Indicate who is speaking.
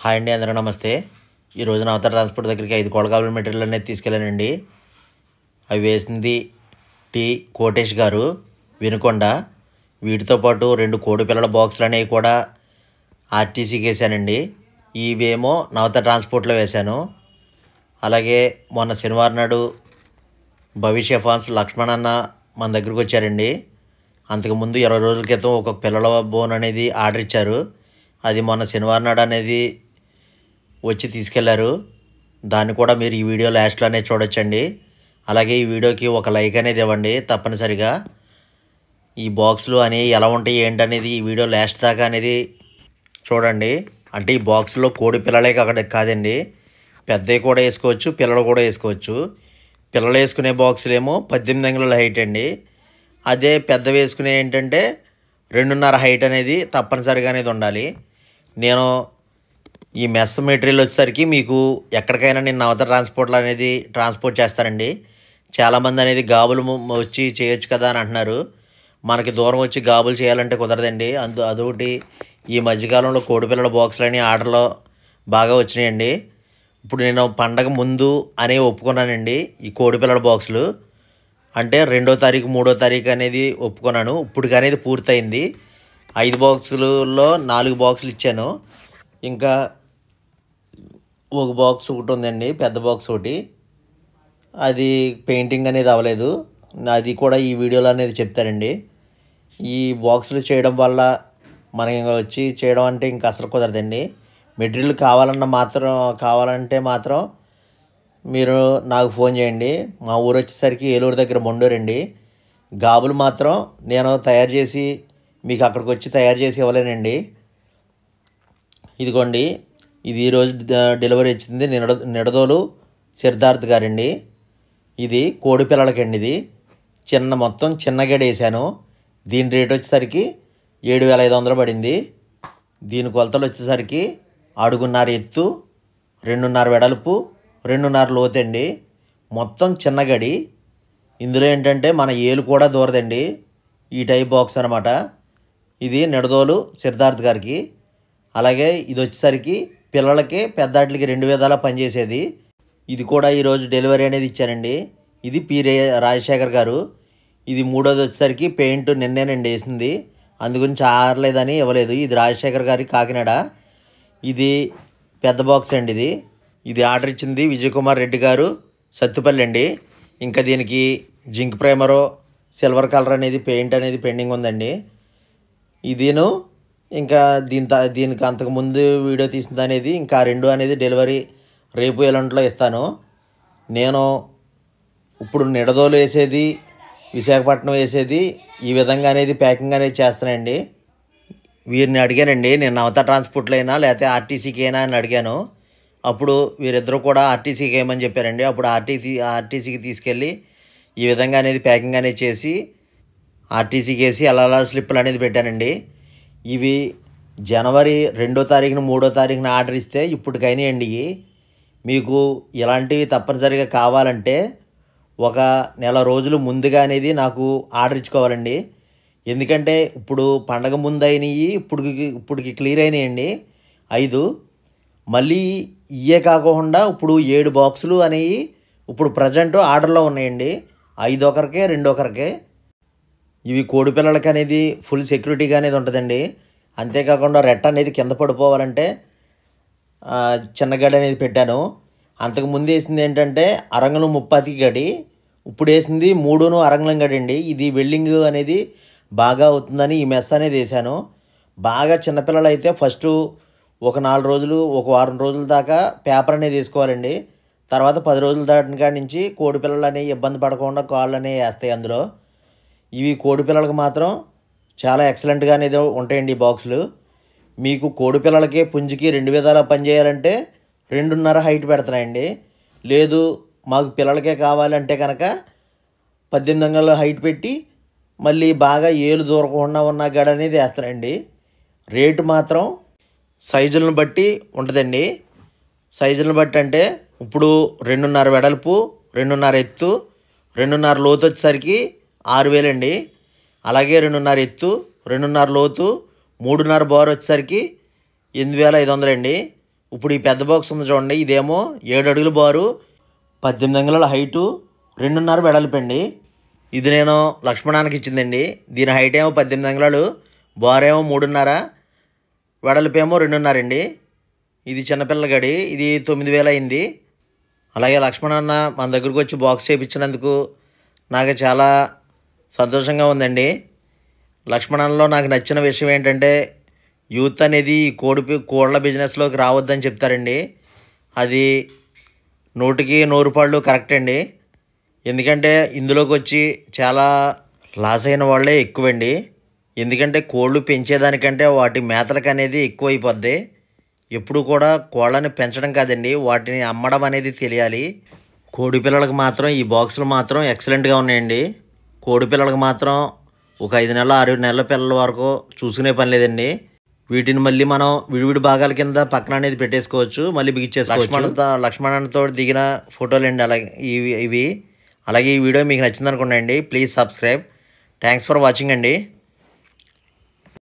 Speaker 1: Hi అండి, అందరూ నమస్తే. ఈరోజు నవత ట్రాన్స్పోర్ట్ దగ్గరికి 5 కొలగాల మెటీరియల్ అనేది తీసుకెళ్ళానండి. అవి వేసింది టీ కోటేష్ గారు వినుకొండ. వీటితో పాటు 2 కోడి పిల్లల బాక్సులు అనేవి కూడా ఆర్టీసీకి వేసానండి. ఇవేమో నవత ట్రాన్స్పోర్ట్లో వేశాను. అలాగే మొన్న శనివారం నాడు భవిష్య ఫాన్స్ లక్ష్మణ్ అన్న మన దగ్గరికి వచ్చారండి. అంతకుముందు 20 రోజుల క్రితం ఒక పిల్లల బోన్ అనేది ఆర్డర్ ఇచ్చారు. అది మొన్న శనివారం నాడు అనేది వచ్చి తీసుకెళ్లారు. దాన్ని కూడా మీరు ఈ వీడియో లాస్ట్లోనే చూడొచ్చండి. అలాగే ఈ వీడియోకి ఒక లైక్ అనేది ఇవ్వండి తప్పనిసరిగా. ఈ బాక్సులు అనేవి ఎలా ఉంటాయి ఏంటనేది ఈ వీడియో లాస్ట్ దాకా అనేది చూడండి. అంటే ఈ బాక్సులో కోడి పిల్లలే కాదండి, పెద్దవి కూడా వేసుకోవచ్చు, పిల్లలు కూడా వేసుకోవచ్చు. పిల్లలు వేసుకునే బాక్సులు ఏమో 18 అంగుళాల హైట్ అండి. అదే పెద్ద వేసుకునే ఏంటంటే 2.5 హైట్ అనేది తప్పనిసరిగా అనేది ఉండాలి. నేను ఈ మెస్ మెటీరియల్ వచ్చేసరికి మీకు ఎక్కడికైనా నేను నవత ట్రాన్స్పోర్ట్లో అనేది ట్రాన్స్పోర్ట్ చేస్తానండి. చాలామంది అనేది గాబులు వచ్చి చేయొచ్చు కదా అని అంటున్నారు. మనకి దూరం వచ్చి గాబులు చేయాలంటే కుదరదండి. అదొకటి ఈ మధ్యకాలంలో కోడిపిల్లల బాక్సులు అని ఆర్డర్లో బాగా వచ్చినాయండి. ఇప్పుడు నేను పండగ ముందు అనే ఒప్పుకున్నానండి. ఈ కోడిపిల్లల బాక్సులు అంటే 2వ తారీఖు 3వ తారీఖు అనేది ఒప్పుకున్నాను. ఇప్పుడు అనేది పూర్తయింది. 5 బాక్సులలో 4 బాక్సులు ఇచ్చాను. ఇంకా ఒక బాక్స్ ఒకటి ఉందండి, పెద్ద బాక్స్ ఒకటి. అది పెయింటింగ్ అనేది అవ్వలేదు. అది కూడా ఈ వీడియోలో అనేది చెప్తానండి. ఈ బాక్సులు చేయడం వల్ల మనం వచ్చి చేయడం అంటే ఇంకా అసలు కుదరదండి. మెటీరియల్ కావాలంటే మాత్రం మీరు నాకు ఫోన్ చేయండి. మా ఊరు వచ్చేసరికి ఏలూరు దగ్గర మొండూరండి. గాబులు మాత్రం నేను తయారు చేసి మీకు అక్కడికి వచ్చి తయారు చేసి ఇవ్వలేనండి. ఇదిగోండి, ఇది ఈరోజు డెలివరీ ఇచ్చింది నిడదోలు సిద్ధార్థ్ గారండి. ఇది కోడి పిల్లలకండి. ఇది మొత్తం చిన్న గడి వేసాను. దీని రేట్ వచ్చేసరికి 7,500 పడింది. దీని కొలతలు వచ్చేసరికి 1.5 ఎత్తు, 2.5 వెడల్పు, 2.5 లోతండి. మొత్తం చిన్న గడి. ఇందులో ఏంటంటే మన ఏలు కూడా దూరదండి. ఈ టైప్ బాక్స్ అనమాట. ఇది నిడదోలు సిద్ధార్థ్ గారికి. అలాగే ఇది వచ్చేసరికి పిల్లలకి పెద్దాటికి 2 విధాలా పనిచేసేది. ఇది కూడా ఈరోజు డెలివరీ అనేది ఇచ్చానండి. ఇది పి రాజశేఖర్ గారు. ఇది 3వది వచ్చేసరికి పెయింట్ నిన్నేనండి వేసింది, అందుగురించి ఆరలేదని ఇవ్వలేదు. ఇది రాజశేఖర్ గారి కాకినాడ. ఇది పెద్ద బాక్స్ అండి. ఇది ఆర్డర్ ఇచ్చింది విజయకుమార్ రెడ్డి గారు సత్తుపల్లి అండి. ఇంకా దీనికి జింక్ ప్రైమరు సిల్వర్ కలర్ అనేది పెయింట్ అనేది పెండింగ్ ఉందండి. ఇదిను ఇంకా దీనికి అంతకుముందు వీడియో తీసింది అనేది ఇంకా 2 అనేది డెలివరీ రేపు ఎల్లుండిలో ఇస్తాను. నేను ఇప్పుడు నిడదోలు వేసేది, విశాఖపట్నం వేసేది ఈ విధంగా అనేది ప్యాకింగ్ అనేది చేస్తానండి. వీరిని అడిగానండి, నేను నవత ట్రాన్స్పోర్ట్లో అయినా లేకపోతే ఆర్టీసీకి అయినా అని అడిగాను. అప్పుడు వీరిద్దరూ కూడా ఆర్టీసీకి వేయమని చెప్పారండి. అప్పుడు ఆర్టీసీకి తీసుకెళ్ళి ఈ విధంగా అనేది ప్యాకింగ్ అనేది చేసి ఆర్టీసీకి వేసి అలా స్లిప్పులు అనేది పెట్టానండి. ఇవి జనవరి 2వ తారీఖున 3వ తారీఖున ఆర్డర్ ఇస్తే ఇప్పటికైనా అండి మీకు ఇలాంటివి తప్పనిసరిగా కావాలంటే ఒక నెల రోజులు ముందుగా అనేది నాకు ఆర్డర్ ఇచ్చుకోవాలండి. ఎందుకంటే ఇప్పుడు పండగ ముందు అయినవి ఇప్పటికి క్లియర్ అయినాయండి 5. మళ్ళీ ఇవే కాకుండా ఇప్పుడు 7 బాక్సులు అనేవి ఇప్పుడు ప్రజెంట్ ఆర్డర్లో ఉన్నాయండి. 5 ఒకరికే 2 ఒకరికే. ఇవి కోడి పిల్లలకి అనేది ఫుల్ సెక్యూరిటీగా అనేది ఉంటుందండి. అంతేకాకుండా రెట్ట అనేది కింద పడిపోవాలంటే చిన్న గడి అనేది పెట్టాను. అంతకుముందు వేసింది ఏంటంటే అరంగుళం 30 గడి, ఇప్పుడు వేసింది 3 అరంగుళం గడి అండి. ఇది వెల్డింగ్ అనేది బాగా అవుతుందని ఈ మెస్ అనేది వేసాను. బాగా చిన్నపిల్లలు అయితే ఫస్ట్ ఒక 4 రోజులు, ఒక వారం రోజుల దాకా పేపర్ అనేది వేసుకోవాలండి. తర్వాత 10 రోజుల దాటిన కాడి నుంచి కోడి పిల్లలు అనేవి ఇబ్బంది పడకుండా కాళ్ళు అనేవి వేస్తాయి అందులో. ఇవి కోడి పిల్లలకు మాత్రం చాలా ఎక్సలెంట్గా అనేది ఉంటాయండి ఈ బాక్సులు. మీకు కోడి పిల్లలకి పుంజికి 2 విధాలా పనిచేయాలంటే 2.5 హైట్ పెడుతున్నాయండి. లేదు మాకు పిల్లలకే కావాలంటే కనుక 18 అంగుళాల హైట్ పెట్టి మళ్ళీ బాగా ఏలు దూరకుండా ఉన్న గడ అనేది వేస్తానండి. రేటు మాత్రం సైజులను బట్టి ఉంటుందండి. సైజులను బట్టి అంటే ఇప్పుడు 2.5 వెడల్పు, 2.5 ఎత్తు, 2.5 లోతు వచ్చేసరికి 6,000 అండి. అలాగే 2.5 ఎత్తు, 2.5 లోతు, 3.5 బోర్ వచ్చేసరికి 8,500 అండి. ఇప్పుడు ఈ పెద్ద బాక్స్ ఉంది చూడండి, ఇదేమో 7 అడుగుల బారు, 18 అంగుళాల హైటు, 2.5 వెడల్పండి. ఇది నేను లక్ష్మణానికి ఇచ్చిందండి. దీని హైట్ ఏమో 18 అంగుళాలు, బార్ ఏమో 3.5, వెడల్పు ఏమో 2.5 అండి. ఇది చిన్నపిల్లల గడి. ఇది 9,000 అయింది. అలాగే లక్ష్మణ్ అన్న మన దగ్గరకు వచ్చి బాక్స్ చేయించినందుకు నాకు చాలా సంతోషంగా ఉందండి. లక్ష్మణన్లో నాకు నచ్చిన విషయం ఏంటంటే యూత్ అనేది కోళ్ళ బిజినెస్లోకి రావద్దని చెప్తారండి. అది 100కి 100 పాళ్ళు కరెక్ట్ అండి. ఎందుకంటే ఇందులోకి వచ్చి చాలా లాస్ అయిన వాళ్ళే ఎక్కువండి. ఎందుకంటే కోళ్ళు పెంచేదానికంటే వాటి మేతలకు అనేది ఎక్కువైపోద్ది. ఎప్పుడు కూడా కోళ్ళని పెంచడం కాదండి, వాటిని అమ్మడం అనేది తెలియాలి. కోడి పిల్లలకు మాత్రం ఈ బాక్సులు మాత్రం ఎక్సలెంట్గా ఉన్నాయండి. కోడి పిల్లలకు మాత్రం ఒక 5 నెలల 6 నెలల పిల్లల వరకు చూసుకునే పని లేదండి. వీటిని మళ్ళీ మనం విడివిడి భాగాల కింద పక్కన అనేది పెట్టేసుకోవచ్చు, మళ్ళీ బిగించేసుకోవచ్చు. లక్ష్మణతో దిగిన ఫోటోలు అండి అలాగే ఇవి. అలాగే ఈ వీడియో మీకు నచ్చింది అనుకోండి. Please subscribe. Thanks for watching అండి.